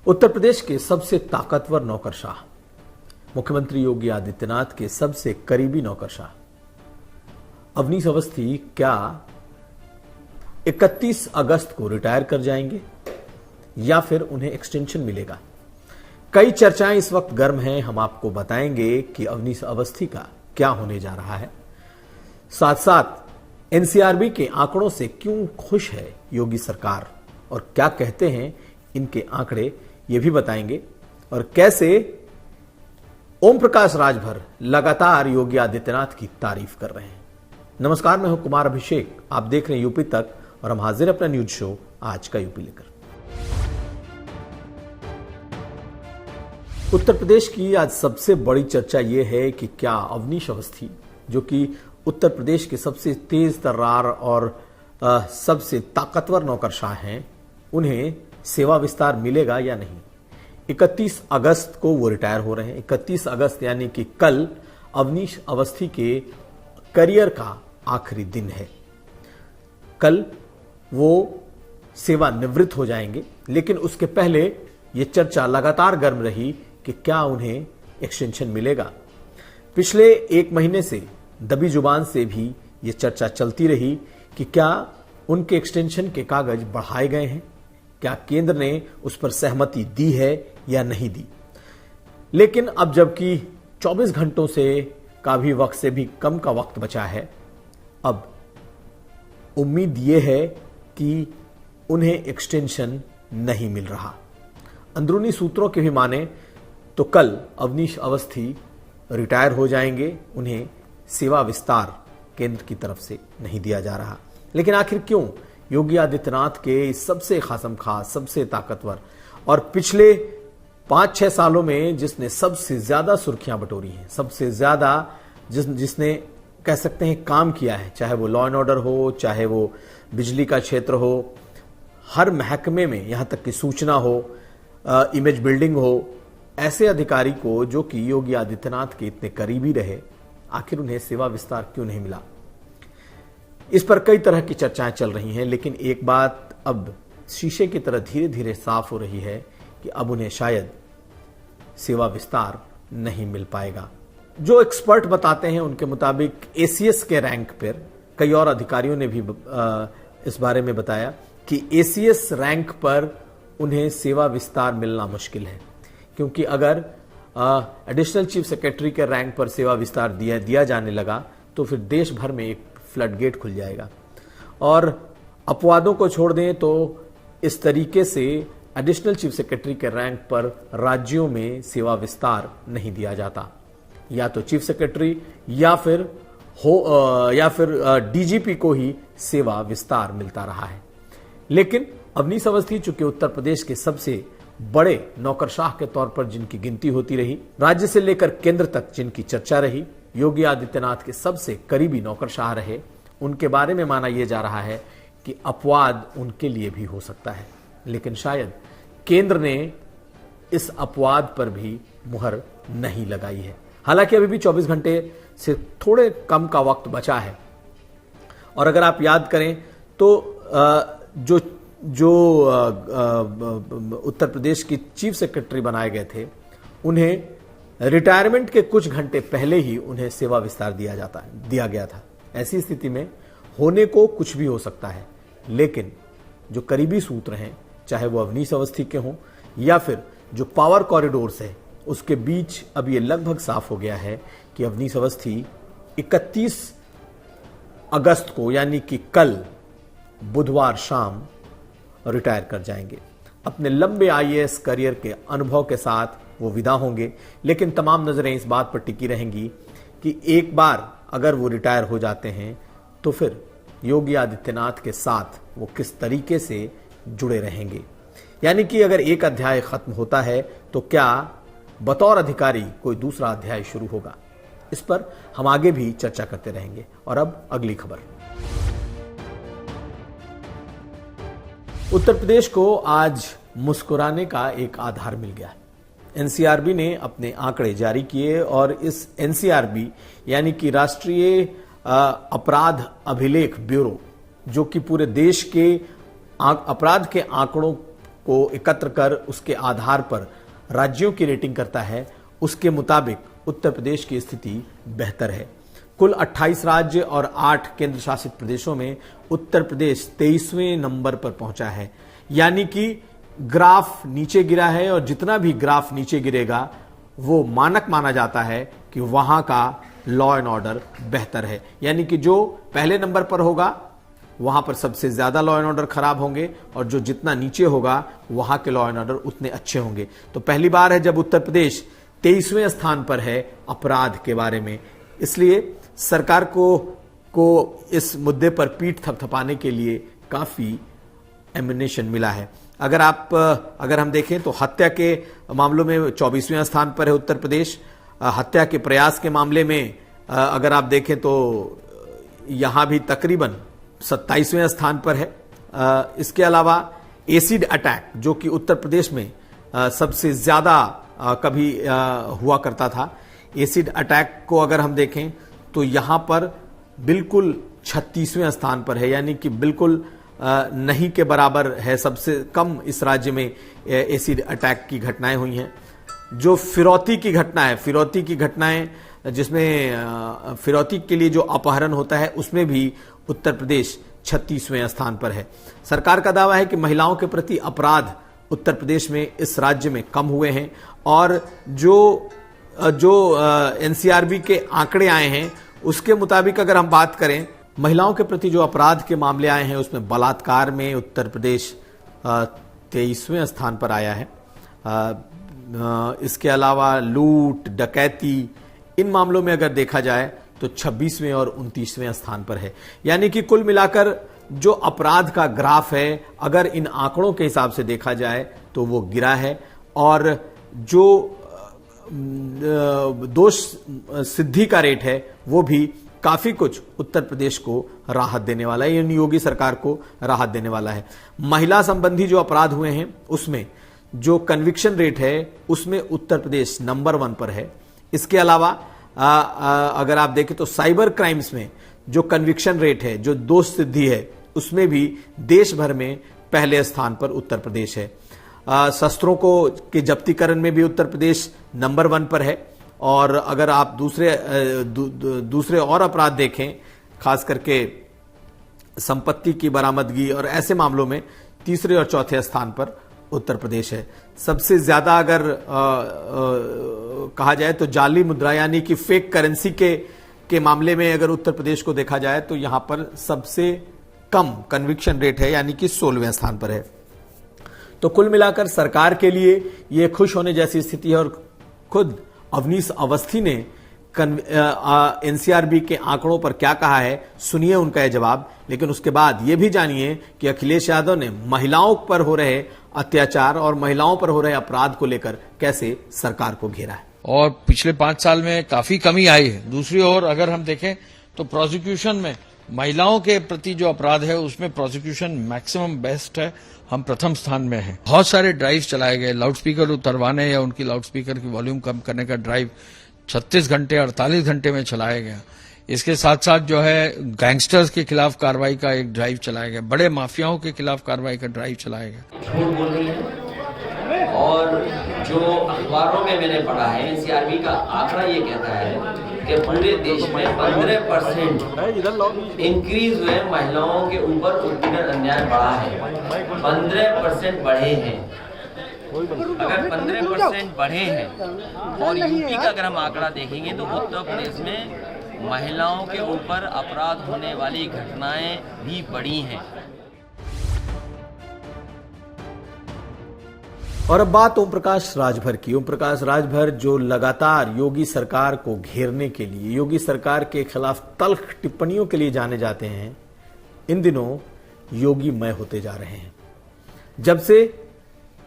उत्तर प्रदेश के सबसे ताकतवर नौकरशाह, मुख्यमंत्री योगी आदित्यनाथ के सबसे करीबी नौकरशाह अवनीश अवस्थी क्या 31 अगस्त को रिटायर कर जाएंगे या फिर उन्हें एक्सटेंशन मिलेगा? कई चर्चाएं इस वक्त गर्म हैं। हम आपको बताएंगे कि अवनीश अवस्थी का क्या होने जा रहा है। साथ साथ एनसीआरबी के आंकड़ों से क्यों खुश है योगी सरकार और क्या कहते हैं इनके आंकड़े, ये भी बताएंगे। और कैसे ओम प्रकाश राजभर लगातार योगी आदित्यनाथ की तारीफ कर रहे हैं। नमस्कार, मैं हूं कुमार अभिषेक, आप देख रहे हैं यूपी तक और हम हाजिर अपना न्यूज शो आज का यूपी लेकर। उत्तर प्रदेश की आज सबसे बड़ी चर्चा यह है कि क्या अवनीश अवस्थी, जो कि उत्तर प्रदेश के सबसे तेज तर्रार और सबसे ताकतवर नौकरशाह हैं, उन्हें सेवा विस्तार मिलेगा या नहीं। 31 अगस्त को वो रिटायर हो रहे हैं। 31 अगस्त यानी कि कल अवनीश अवस्थी के करियर का आखिरी दिन है। कल वो सेवानिवृत्त हो जाएंगे, लेकिन उसके पहले ये चर्चा लगातार गर्म रही कि क्या उन्हें एक्सटेंशन मिलेगा। पिछले एक महीने से दबी जुबान से भी ये चर्चा चलती रही कि क्या उनके एक्सटेंशन के कागज बढ़ाए गए हैं, क्या केंद्र ने उस पर सहमति दी है या नहीं दी। लेकिन अब जबकि 24 घंटों से का भी वक्त से भी कम का वक्त बचा है, अब उम्मीद यह है कि उन्हें एक्सटेंशन नहीं मिल रहा। अंदरूनी सूत्रों के भी माने तो कल अवनीश अवस्थी रिटायर हो जाएंगे, उन्हें सेवा विस्तार केंद्र की तरफ से नहीं दिया जा रहा। लेकिन आखिर क्यों योगी आदित्यनाथ के सबसे खासम खास, सबसे ताकतवर और पिछले 5-6 सालों में जिसने सबसे ज्यादा सुर्खियां बटोरी हैं, सबसे ज्यादा जिसने कह सकते हैं काम किया है, चाहे वो लॉ एंड ऑर्डर हो, चाहे वो बिजली का क्षेत्र हो, हर महकमे में, यहां तक कि सूचना हो, इमेज बिल्डिंग हो, ऐसे अधिकारी को जो कि योगी आदित्यनाथ के इतने करीबी रहे, आखिर उन्हें सेवा विस्तार क्यों नहीं मिला। इस पर कई तरह की चर्चाएं चल रही हैं, लेकिन एक बात अब शीशे की तरह धीरे धीरे साफ हो रही है कि अब उन्हें शायद सेवा विस्तार नहीं मिल पाएगा। जो एक्सपर्ट बताते हैं उनके मुताबिक एसीएस के रैंक पर, कई और अधिकारियों ने भी इस बारे में बताया कि एसीएस रैंक पर उन्हें सेवा विस्तार मिलना मुश्किल है, क्योंकि अगर एडिशनल चीफ सेक्रेटरी के रैंक पर सेवा विस्तार दिया जाने लगा तो फिर देश भर में एक फ्लड गेट खुल जाएगा। और अपवादों को छोड़ दें तो इस तरीके से एडिशनल चीफ सेक्रेटरी के रैंक पर राज्यों में सेवा विस्तार नहीं दिया जाता। या तो चीफ सेक्रेटरी या फिर डीजीपी को ही सेवा विस्तार मिलता रहा है। लेकिन अवनीश अवस्थी चूंकि उत्तर प्रदेश के सबसे बड़े नौकरशाह के तौर पर जिनकी गिनती होती रही, राज्य से लेकर केंद्र तक जिनकी चर्चा रही, योगी आदित्यनाथ के सबसे करीबी नौकरशाह रहे, उनके बारे में माना यह जा रहा है कि अपवाद उनके लिए भी हो सकता है। लेकिन शायद केंद्र ने इस अपवाद पर भी मुहर नहीं लगाई है। हालांकि अभी भी 24 घंटे से थोड़े कम का वक्त बचा है। और अगर आप याद करें तो जो उत्तर प्रदेश की चीफ सेक्रेटरी बनाए गए थे, उन्हें रिटायरमेंट के कुछ घंटे पहले ही उन्हें सेवा विस्तार दिया गया था। ऐसी स्थिति में होने को कुछ भी हो सकता है, लेकिन जो करीबी सूत्र हैं, चाहे वो अवनीश अवस्थी के हों या फिर जो पावर कॉरिडोर्स है, उसके बीच अब ये लगभग साफ हो गया है कि अवनीश अवस्थी 31 अगस्त को यानी कि कल बुधवार शाम रिटायर कर जाएंगे। अपने लंबे आईएएस करियर के अनुभव के साथ वो विदा होंगे, लेकिन तमाम नजरें इस बात पर टिकी रहेंगी कि एक बार अगर वो रिटायर हो जाते हैं तो फिर योगी आदित्यनाथ के साथ वो किस तरीके से जुड़े रहेंगे। यानी कि अगर एक अध्याय खत्म होता है तो क्या बतौर अधिकारी कोई दूसरा अध्याय शुरू होगा। इस पर हम आगे भी चर्चा करते रहेंगे। और अब अगली खबर। उत्तर प्रदेश को आज मुस्कुराने का एक आधार मिल गया। एनसीआरबी ने अपने आंकड़े जारी किए और इस एनसीआरबी यानी कि राष्ट्रीय अपराध अभिलेख ब्यूरो, जो कि पूरे देश के अपराध के आंकड़ों को एकत्र कर उसके आधार पर राज्यों की रेटिंग करता है, उसके मुताबिक उत्तर प्रदेश की स्थिति बेहतर है। कुल 28 राज्य और 8 केंद्र शासित प्रदेशों में उत्तर प्रदेश 23वें नंबर पर पहुंचा है। यानी कि ग्राफ नीचे गिरा है और जितना भी ग्राफ नीचे गिरेगा वो मानक माना जाता है कि वहां का लॉ एंड ऑर्डर बेहतर है। यानी कि जो पहले नंबर पर होगा वहां पर सबसे ज्यादा लॉ एंड ऑर्डर खराब होंगे और जो जितना नीचे होगा वहां के लॉ एंड ऑर्डर उतने अच्छे होंगे। तो पहली बार है जब उत्तर प्रदेश 23वें स्थान पर है अपराध के बारे में। इसलिए सरकार को इस मुद्दे पर पीठ थपथपाने के लिए काफी एमिनेशन मिला है। अगर हम देखें तो हत्या के मामलों में 24वें स्थान पर है उत्तर प्रदेश। हत्या के प्रयास के मामले में अगर आप देखें तो यहां भी तकरीबन 27वें स्थान पर है। इसके अलावा एसिड अटैक जो कि उत्तर प्रदेश में सबसे ज्यादा कभी हुआ करता था, एसिड अटैक को अगर हम देखें तो यहां पर बिल्कुल 36वें स्थान पर है। यानी कि बिल्कुल नहीं के बराबर है। सबसे कम इस राज्य में एसिड अटैक की घटनाएं हुई हैं। जो फिरौती की घटनाएं जिसमें फिरौती के लिए जो अपहरण होता है उसमें भी उत्तर प्रदेश 36वें स्थान पर है। सरकार का दावा है कि महिलाओं के प्रति अपराध उत्तर प्रदेश में इस राज्य में कम हुए हैं और जो एनसीआरबी के आंकड़े आए हैं उसके मुताबिक अगर हम बात करें महिलाओं के प्रति जो अपराध के मामले आए हैं उसमें बलात्कार में उत्तर प्रदेश 23वें स्थान पर आया है। इसके अलावा लूट, डकैती, इन मामलों में अगर देखा जाए तो 26वें और 29वें स्थान पर है। यानी कि कुल मिलाकर जो अपराध का ग्राफ है अगर इन आंकड़ों के हिसाब से देखा जाए तो वो गिरा है और जो दोष सिद्धि का रेट है वो भी काफी कुछ उत्तर प्रदेश को राहत देने वाला है, यानी योगी सरकार को राहत देने वाला है। महिला संबंधी जो अपराध हुए हैं उसमें जो कन्विक्शन रेट है उसमें उत्तर प्रदेश नंबर 1 पर है। इसके अलावा अगर आप देखें तो साइबर क्राइम्स में जो कन्विक्शन रेट है, जो दोष सिद्धि है, उसमें भी देश भर में पहले स्थान पर उत्तर प्रदेश है। शस्त्रों को के जब्तीकरण में भी उत्तर प्रदेश नंबर 1 पर है। और अगर आप दूसरे और अपराध देखें, खास करके संपत्ति की बरामदगी और ऐसे मामलों में तीसरे और चौथे स्थान पर उत्तर प्रदेश है। सबसे ज्यादा अगर कहा जाए तो जाली मुद्रा यानी कि फेक करेंसी के मामले में अगर उत्तर प्रदेश को देखा जाए तो यहां पर सबसे कम कन्विक्शन रेट है, यानी कि 16वें स्थान पर है। तो कुल मिलाकर सरकार के लिए यह खुश होने जैसी स्थिति है। और खुद अवनीश अवस्थी ने एनसीआरबी के आंकड़ों पर क्या कहा है, सुनिए उनका यह जवाब। लेकिन उसके बाद यह भी जानिए कि अखिलेश यादव ने महिलाओं पर हो रहे अत्याचार और महिलाओं पर हो रहे अपराध को लेकर कैसे सरकार को घेरा है। और पिछले 5 साल में काफी कमी आई है। दूसरी ओर अगर हम देखें तो प्रोसिक्यूशन में महिलाओं के प्रति जो अपराध है उसमें प्रोसिक्यूशन मैक्सिमम बेस्ट है, हम प्रथम स्थान में हैं। बहुत सारे ड्राइव चलाए गए, लाउडस्पीकर उतरवाने या उनकी लाउडस्पीकर की वॉल्यूम कम करने का ड्राइव 36 घंटे 48 घंटे में चलाया गया। इसके साथ साथ जो है गैंगस्टर्स के खिलाफ कार्रवाई का एक ड्राइव चलाया गया, बड़े माफियाओं के खिलाफ कार्रवाई का ड्राइव चलाया गया। झूठ बोल रही है। और जो अखबारों में मैंने पढ़ा है, एनसीआरबी का आंकड़ा ये कहता है कि पूरे देश में 15% इंक्रीज हुए महिलाओं के ऊपर उत्पीड़न अन्याय बढ़ा है। 15% बढ़े हैं। अगर 15% बढ़े हैं और यूपी का अगर हम आंकड़ा देखेंगे तो उत्तर प्रदेश में महिलाओं के ऊपर अपराध होने वाली घटनाएं भी बढ़ी हैं। और अब बात ओम प्रकाश राजभर की। ओम प्रकाश राजभर जो लगातार योगी सरकार को घेरने के लिए, योगी सरकार के खिलाफ तल्ख टिप्पणियों के लिए जाने जाते हैं, इन दिनों योगीमय होते जा रहे हैं। जब से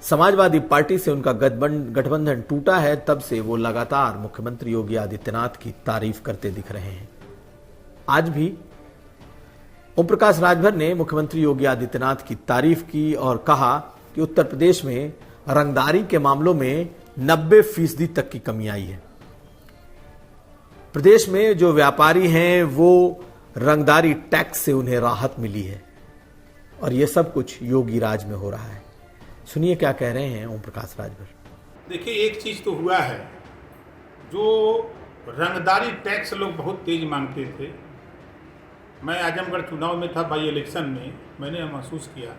समाजवादी पार्टी से उनका गठबंधन टूटा है तब से वो लगातार मुख्यमंत्री योगी आदित्यनाथ की तारीफ करते दिख रहे हैं। आज भी ओम प्रकाश राजभर ने मुख्यमंत्री योगी आदित्यनाथ की तारीफ की और कहा कि उत्तर प्रदेश में रंगदारी के मामलों में 90% तक की कमी आई है। प्रदेश में जो व्यापारी हैं वो रंगदारी टैक्स से उन्हें राहत मिली है और यह सब कुछ योगी राज में हो रहा है। सुनिए क्या कह रहे हैं ओम प्रकाश राजभर। देखिए, एक चीज तो हुआ है, जो रंगदारी टैक्स लोग बहुत तेज मांगते थे। मैं आजमगढ़ चुनाव में था, बाई इलेक्शन में मैंने महसूस किया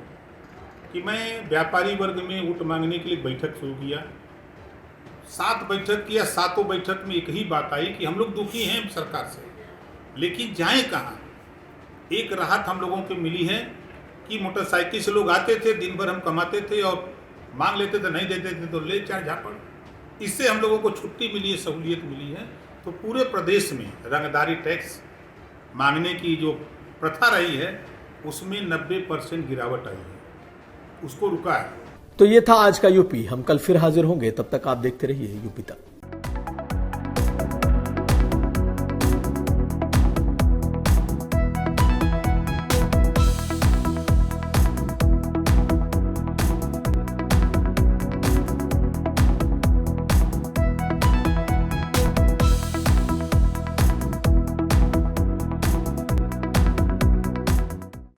कि मैं व्यापारी वर्ग में वोट मांगने के लिए बैठक शुरू किया। 7 बैठक किया, 7 बैठक में एक ही बात आई कि हम लोग दुखी हैं सरकार से, लेकिन जाएं कहाँ। एक राहत हम लोगों को मिली है कि मोटरसाइकिल से लोग आते थे, दिन भर हम कमाते थे और मांग लेते थे, नहीं देते थे तो ले चार झापड़। इससे हम लोगों को छुट्टी मिली है, सहूलियत मिली है। तो पूरे प्रदेश में रंगदारी टैक्स मांगने की जो प्रथा रही है उसमें 90% गिरावट आई है, उसको रुका है। तो ये था आज का यूपी। हम कल फिर हाजिर होंगे, तब तक आप देखते रहिए यूपी तक।